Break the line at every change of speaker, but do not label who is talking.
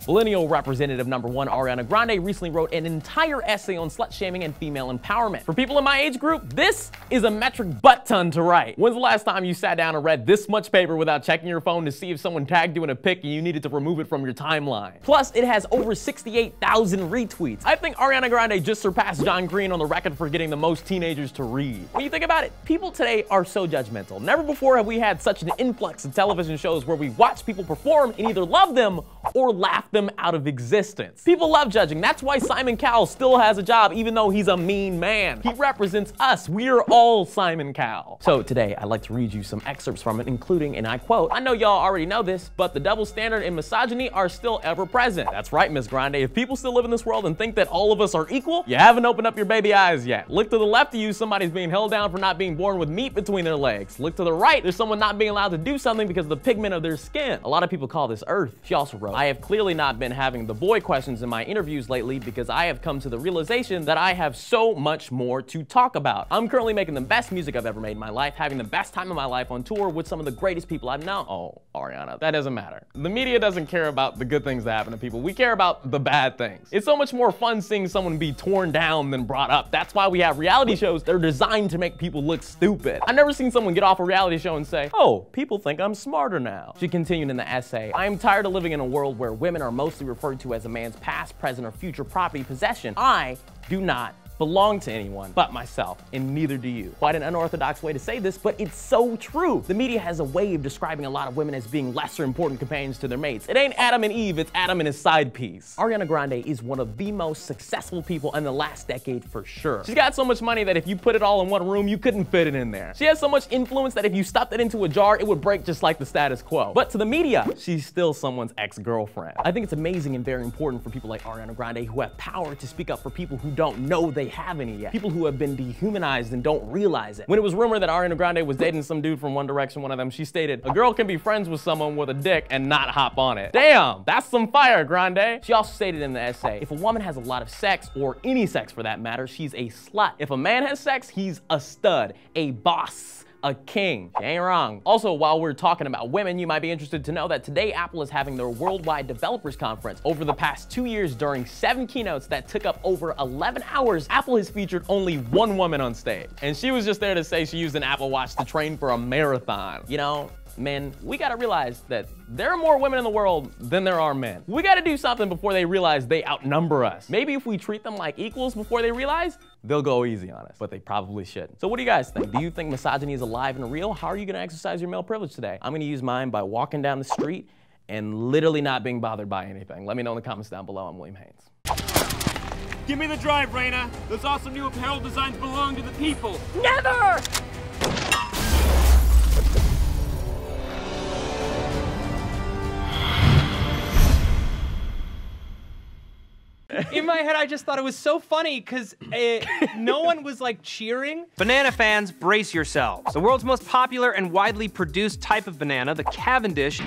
Millennial representative #1 Ariana Grande recently wrote an entire essay on slut-shaming and female empowerment. For people in my age group, this is a metric butt-ton to write. When's the last time you sat down and read this much paper without checking your phone to see if someone tagged you in a pic and you needed to remove it from your timeline? Plus, it has over 68,000 retweets. I think Ariana Grande just surpassed John Green on the record for getting the most teenagers to read. When you think about it, people today are so judgmental. Never before have we had such an influx of television shows where we watch people perform and either love them or laugh them out of existence. People love judging. That's why Simon Cowell still has a job even though he's a mean man. He represents us. We're all Simon Cowell. So today, I'd like to read you some excerpts from it, including, and I quote, "I know y'all already know this, but the double standard and misogyny are still ever present." That's right, Ms. Grande. If people still live in this world and think that all of us are equal, you haven't opened up your baby eyes yet. Look to the left of you, somebody's being held down for not being born with meat between their legs. Look to the right, there's someone not being allowed to do something because of the pigment of their skin. A lot of people call this Earth. She also wrote, "I have clearly not been having the boy questions in my interviews lately because I have come to the realization that I have so much more to talk about. I'm currently making the best music I've ever made in my life, having the best time of my life on tour with some of the greatest people I've known." Oh, Ariana, that doesn't matter. The media doesn't care about the good things that happen to people. We care about the bad things. It's so much more fun seeing someone be torn down than brought up. That's why we have reality shows. They're designed to make people look stupid. I've never seen someone get off a reality show and say, "Oh, people think I'm smarter now." She continued in the essay, "I am tired of living in a world where women are mostly referred to as a man's past, present, or future property possession. I do not belong to anyone but myself, and neither do you." Quite an unorthodox way to say this, but it's so true. The media has a way of describing a lot of women as being lesser important companions to their mates. It ain't Adam and Eve, it's Adam and his side piece. Ariana Grande is one of the most successful people in the last decade for sure. She's got so much money that if you put it all in one room, you couldn't fit it in there. She has so much influence that if you stuffed it into a jar, it would break just like the status quo. But to the media, she's still someone's ex-girlfriend. I think it's amazing and very important for people like Ariana Grande who have power to speak up for people who don't know they have any yet. People who have been dehumanized and don't realize it. When it was rumored that Ariana Grande was dating some dude from One Direction, one of them, she stated, "A girl can be friends with someone with a dick and not hop on it." Damn, that's some fire, Grande. She also stated in the essay, "If a woman has a lot of sex, or any sex for that matter, she's a slut. If a man has sex, he's a stud, a boss, a king." She ain't wrong. Also, while we're talking about women, you might be interested to know that today Apple is having their Worldwide Developers Conference. Over the past 2 years, during 7 keynotes that took up over 11 hours, Apple has featured only one woman on stage. And she was just there to say she used an Apple Watch to train for a marathon. You know, men, we gotta realize that there are more women in the world than there are men. We gotta do something before they realize they outnumber us. Maybe if we treat them like equals before they realize, they'll go easy on us, but they probably shouldn't. So what do you guys think? Do you think misogyny is alive and real? How are you gonna exercise your male privilege today? I'm gonna use mine by walking down the street and literally not being bothered by anything. Let me know in the comments down below. I'm William Haynes.
Give me the drive, Raina. Those awesome new apparel designs belong to the people.
Never!
In my head, I just thought it was so funny because no one was like cheering.
Banana fans, brace yourselves. The world's most popular and widely produced type of banana, the Cavendish,